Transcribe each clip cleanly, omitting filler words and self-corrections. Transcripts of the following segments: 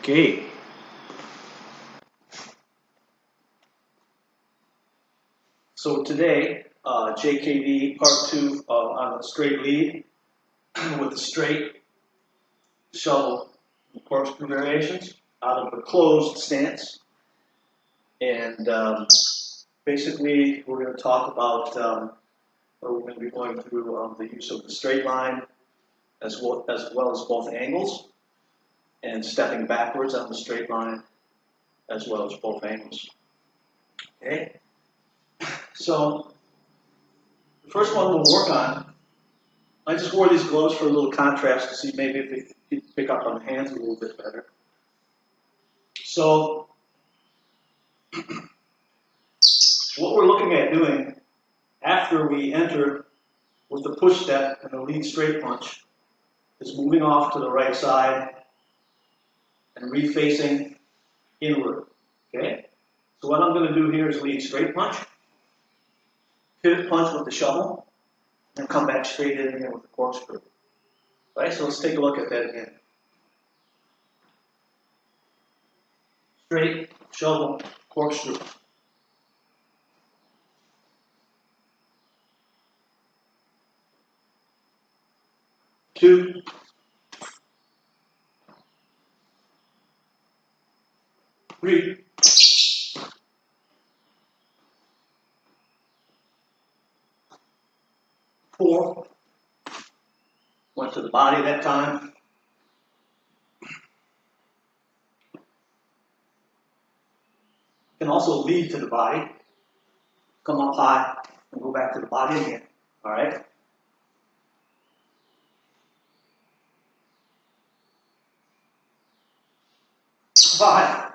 Okay. So today, JKD part 2 on the straight lead with the straight shovel corkscrew variations out of the closed stance. And basically, we're going to talk about, or we're going to be going through the use of the straight line as well as both angles, and stepping backwards on the straight line as well as both angles. Okay? So, the first one we'll work on, I just wore these gloves for a little contrast to see maybe if you pick up on the hands a little bit better. So, what we're looking at doing after we enter with the push step and the lead straight punch is moving off to the right side and refacing inward. Okay? So what I'm going to do here is lead straight punch, pivot punch with the shovel, and come back straight in again with the corkscrew. Right, so let's take a look at that again. Straight, shovel, corkscrew. Two. Three. Four. Went to the body that time. Can also lead to the body, come up high, and go back to the body again. All right? Five.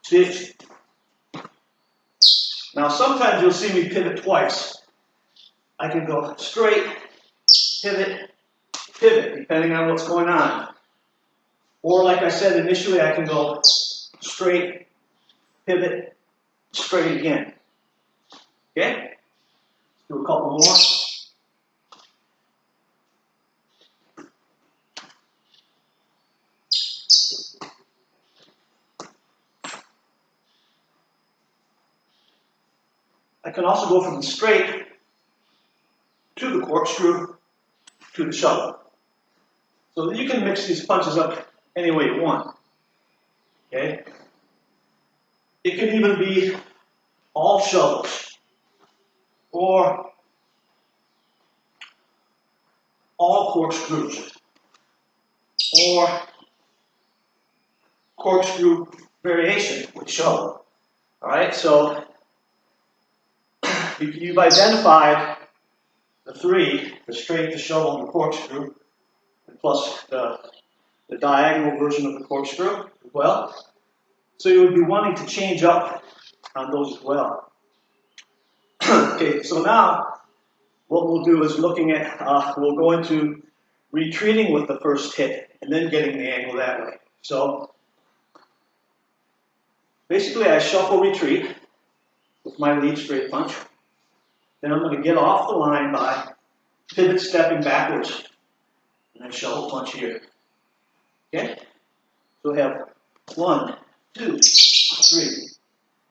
Six. Now sometimes you'll see me pivot twice. I can go straight, pivot, pivot, depending on what's going on. Or like I said initially, I can go straight, pivot, straight again. Okay? Let's do a couple more. I can also go from the straight to the corkscrew to the shovel. So you can mix these punches up any way you want. Okay? It can even be all shovels or all corkscrews or corkscrew variation with shovel. All right, so you've identified the three: the straight, the shovel, and the corkscrew, and plus the diagonal version of the corkscrew as well. So you would be wanting to change up on those as well. Okay, so now what we'll do is looking at, we'll go into retreating with the first hit and then getting the angle that way. So basically I shuffle retreat with my lead straight punch. Then I'm going to get off the line by pivot stepping backwards and then shovel punch here. Okay? So we have 1, 2, 3.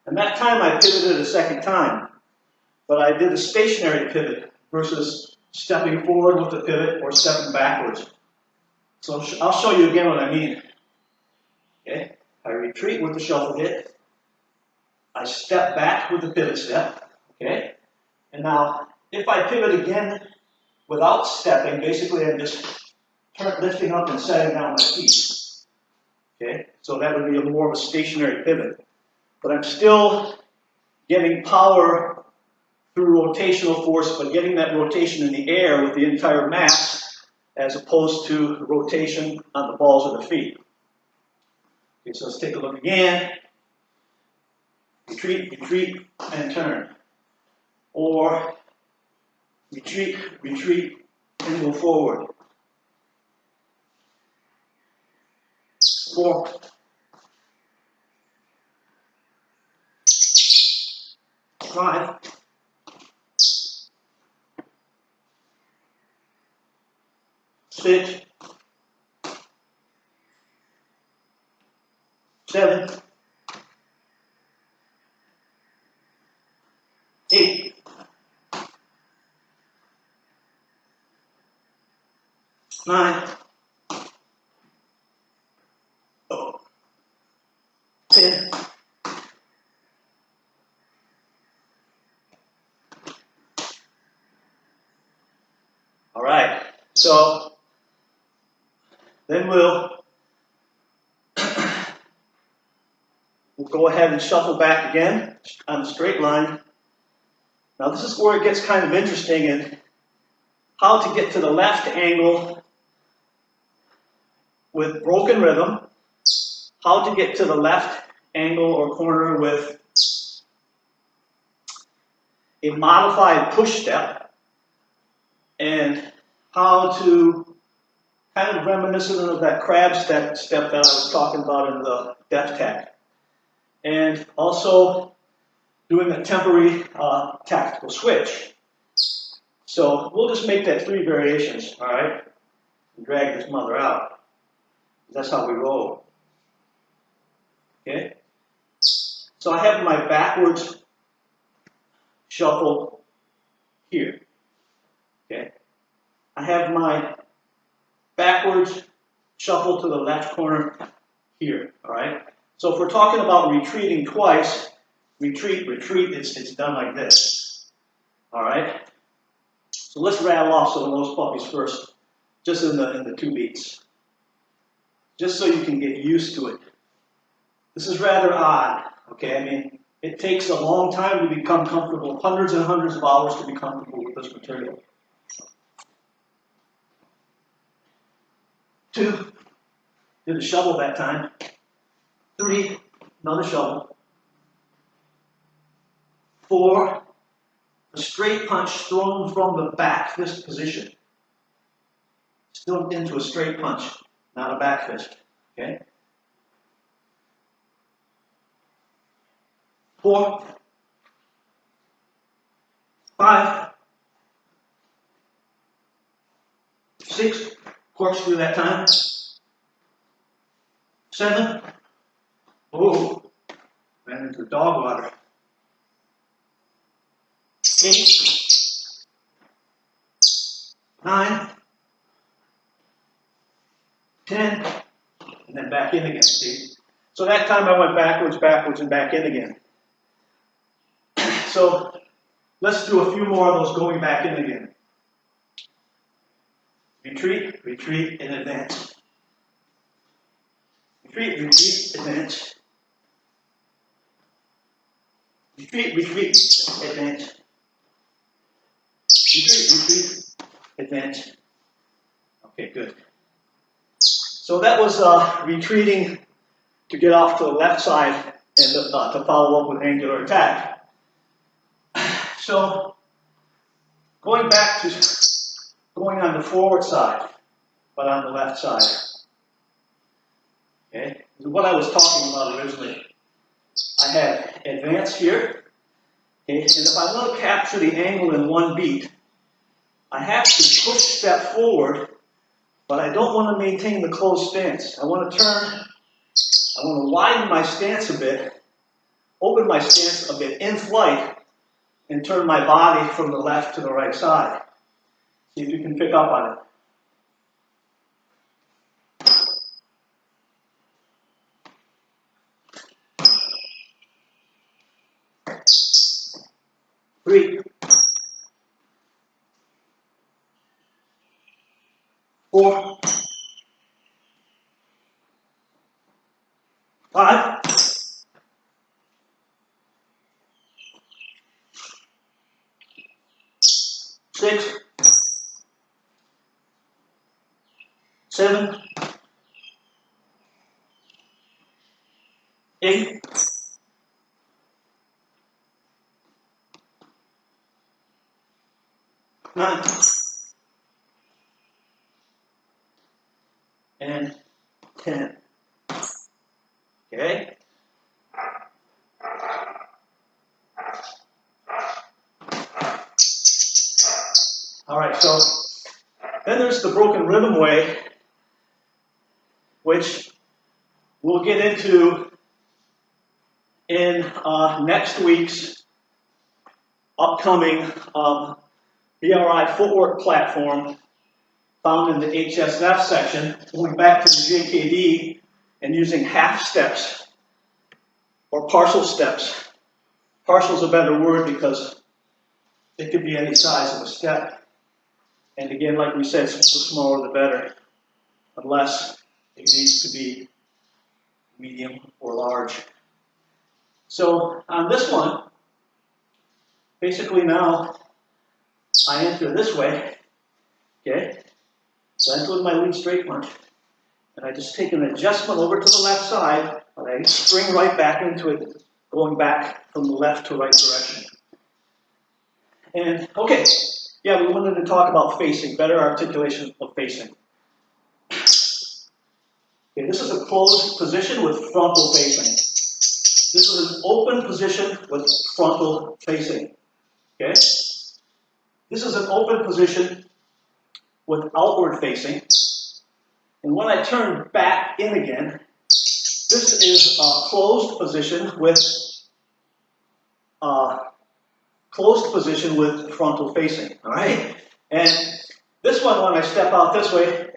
And that time I pivoted a second time, but I did a stationary pivot versus stepping forward with the pivot or stepping backwards. So I'll show you again what I mean. Okay? I retreat with the shuffle hit. I step back with the pivot step. Okay? And now, if I pivot again without stepping, basically I'm just lifting up and setting down my feet. Okay? So that would be more of a stationary pivot. But I'm still getting power through rotational force, but getting that rotation in the air with the entire mass as opposed to rotation on the balls of the feet. Okay, so let's take a look again. Retreat, retreat, and turn. Or retreat, retreat, and go forward. 4. 5. 6, 7, 8, 9, 10, 'All right, so then we'll go ahead and shuffle back again on a straight line. Now this is where it gets kind of interesting in how to get to the left angle with broken rhythm, how to get to the left angle or corner with a modified push step, and how to kind of reminiscent of that crab step that I was talking about in the def tech, and also doing a temporary tactical switch. So we'll just make that 3 variations, all right, and drag this mother out. That's how we roll. Okay? So I have my backwards shuffle here. Okay? I have my backwards shuffle to the left corner here. All right? So if we're talking about retreating twice, retreat, it's done like this. All right? So let's rattle off some of those puppies first, just in the 2 beats, just so you can get used to it. This is rather odd, okay? I mean, it takes a long time to become comfortable, hundreds and hundreds of hours to be comfortable with this material. 2, did a shovel that time. 3, another shovel. 4, a straight punch thrown from the back fist position. Still into a straight punch, not a back fist, okay? 4, 5, 6, corkscrew that time. 7, oh, ran into the dog water. 8, 9, 10, and then back in again, see? So that time I went backwards, and back in again. So let's do a few more of those going back in again. Retreat, and advance. Retreat, advance. Retreat, advance. Retreat, advance. Okay, good. So that was retreating to get off to the left side and to follow up with angular attack. So going back to going on the forward side, but on the left side. Okay, what I was talking about originally. I had advance here, okay, and if I want to capture the angle in 1 beat, I have to push step forward, but I don't want to maintain the closed stance. I want to widen my stance a bit, open my stance a bit in flight, and turn my body from the left to the right side. See if you can pick up on it. Three, 4, 5, 6, 7, 8, 9, and 10. Okay? All right, so then there's the broken rhythm way, which we'll get into in next week's upcoming BRI footwork platform found in the HSF section, going back to the JKD and using half steps or partial steps. Partial is a better word because it could be any size of a step. And again, like we said, the smaller the better, unless it needs to be medium or large. So on this one, basically now I enter this way, okay? So I enter with my lead straight punch, and I just take an adjustment over to the left side, and I spring right back into it, going back from the left to right direction. And okay, yeah, we wanted to talk about facing, better articulation of facing. Okay, this is a closed position with frontal facing. This is an open position with frontal facing. Okay? This is an open position with outward facing. And when I turn back in again, this is a closed position with frontal facing. All right? And this one, when I step out this way,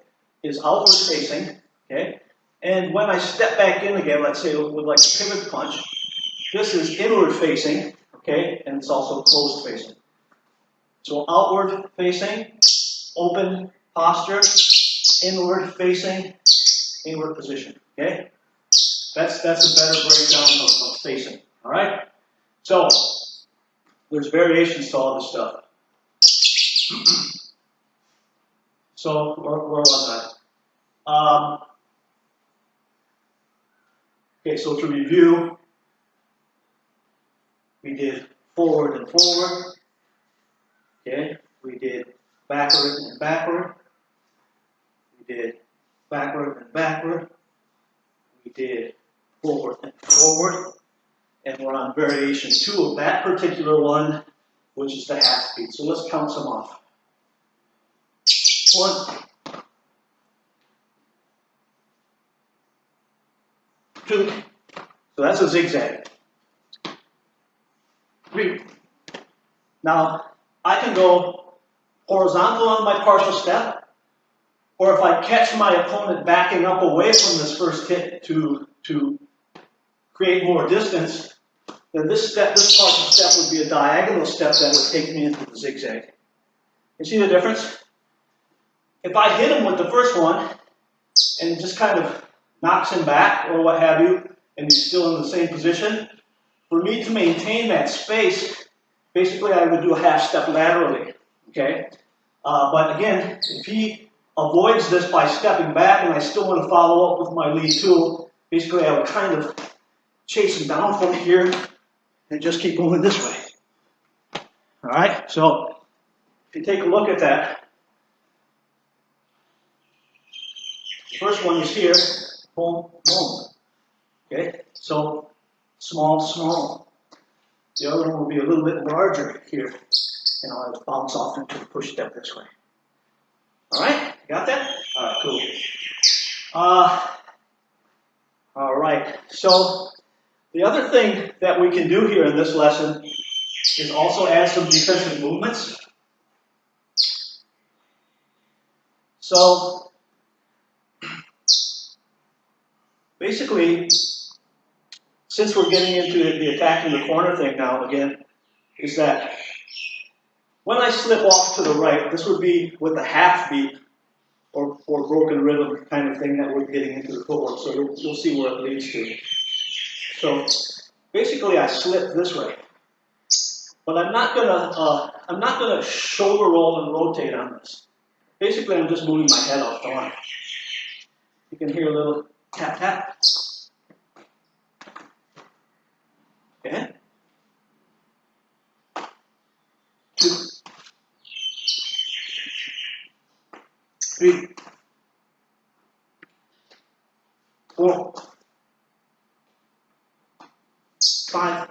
is outward facing. Okay? And when I step back in again, let's say with like a pivot punch, this is inward facing, okay, and it's also closed facing. So outward facing, open posture, inward facing, inward position, okay? That's a better breakdown of facing, all right? So there's variations to all this stuff. So where was I? Okay, so to review, we did forward and forward. Okay, we did backward and backward. We did backward and backward. We did forward and forward. And we're on variation 2 of that particular one, which is the half speed. So let's count some off. 1, 2. So that's a zigzag. 3. Now, I can go horizontal on my partial step, or if I catch my opponent backing up away from this first hit to create more distance, then this partial step would be a diagonal step that would take me into the zigzag. You see the difference? If I hit him with the first one, and it just kind of knocks him back, or what have you, and he's still in the same position, for me to maintain that space, basically I would do a half step laterally, okay? But again, if he avoids this by stepping back and I still want to follow up with my lead tool, basically I would kind of chase him down from here and just keep moving this way. All right, so if you take a look at that, the first one is here, boom, boom. Okay, so small, small. The other one will be a little bit larger here, and I'll just bounce off into the push step this way. All right, you got that? All right, cool. All right, so the other thing that we can do here in this lesson is also add some defensive movements. So basically, since we're getting into the attacking the corner thing now again, is that when I slip off to the right, this would be with a half beat or broken rhythm kind of thing that we're getting into the footwork. So you'll see where it leads to. So basically, I slip this way, but I'm not gonna shoulder roll and rotate on this. Basically, I'm just moving my head off the line. You can hear a little tap tap. Okay. 2, 3, 4, 5,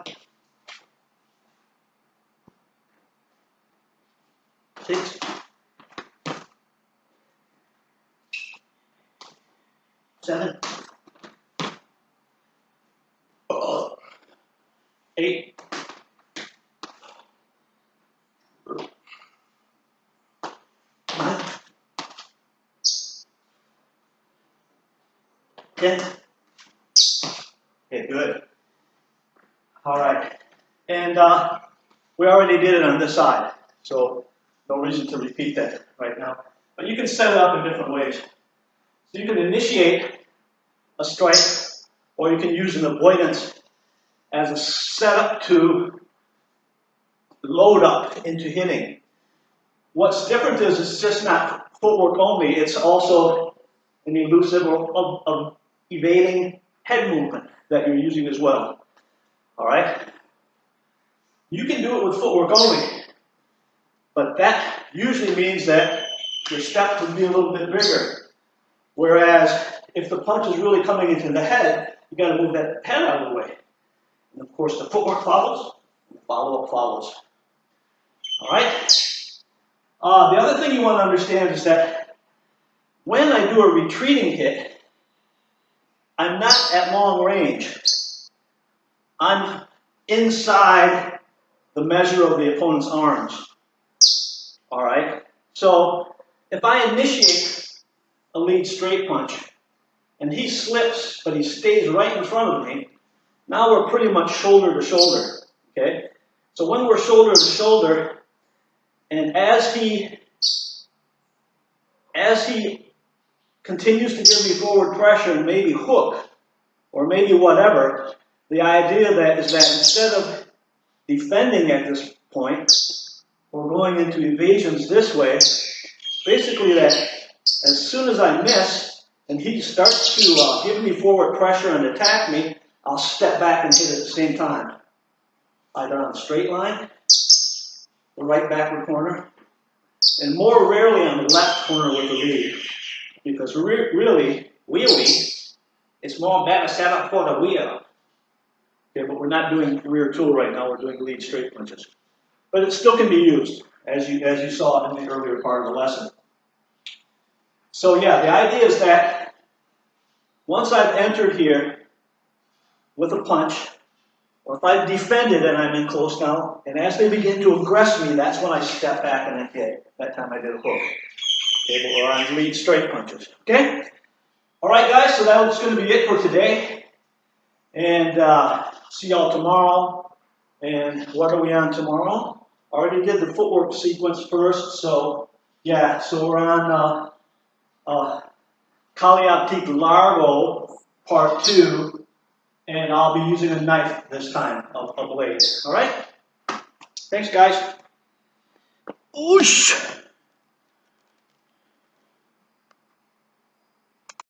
6, 7, 8, 9, 10. Okay, good. All right. And we already did it on this side, so no reason to repeat that right now. But you can set it up in different ways. So you can initiate a strike, or you can use an avoidance as a setup to load up into hitting. What's different is it's just not footwork only, it's also an elusive of evading head movement that you're using as well. All right? You can do it with footwork only, but that usually means that your step would be a little bit bigger. Whereas if the punch is really coming into the head, you got to move that head out of the way. And of course, the footwork follows, and the follow-up follows. All right? The other thing you want to understand is that when I do a retreating hit, I'm not at long range. I'm inside the measure of the opponent's arms. All right? So if I initiate a lead straight punch and he slips, but he stays right in front of me, now we're pretty much shoulder to shoulder. Okay? So when we're shoulder to shoulder, and as he continues to give me forward pressure and maybe hook, or maybe whatever, the idea is that instead of defending at this point, or going into evasions this way, basically that as soon as I miss, and he starts to give me forward pressure and attack me, I'll step back and hit at the same time. Either on the straight line, the right backward corner, and more rarely on the left corner with the lead. Because really, wheelie, it's more better set up for the wheel. Okay, but we're not doing rear tool right now, we're doing lead straight punches. But it still can be used, as you saw in the earlier part of the lesson. So yeah, the idea is that once I've entered here with a punch, or if I've defended and I'm in close now, and as they begin to aggress me, that's when I step back and I hit. That time I did a hook. Okay, or on lead straight punches. Okay? Alright guys, so that's going to be it for today. And see y'all tomorrow. And what are we on tomorrow? Already did the footwork sequence first, so yeah, so we're on Caliaptique Largo Part 2, and I'll be using a knife this time, a blade. Alright? Thanks guys. Oosh!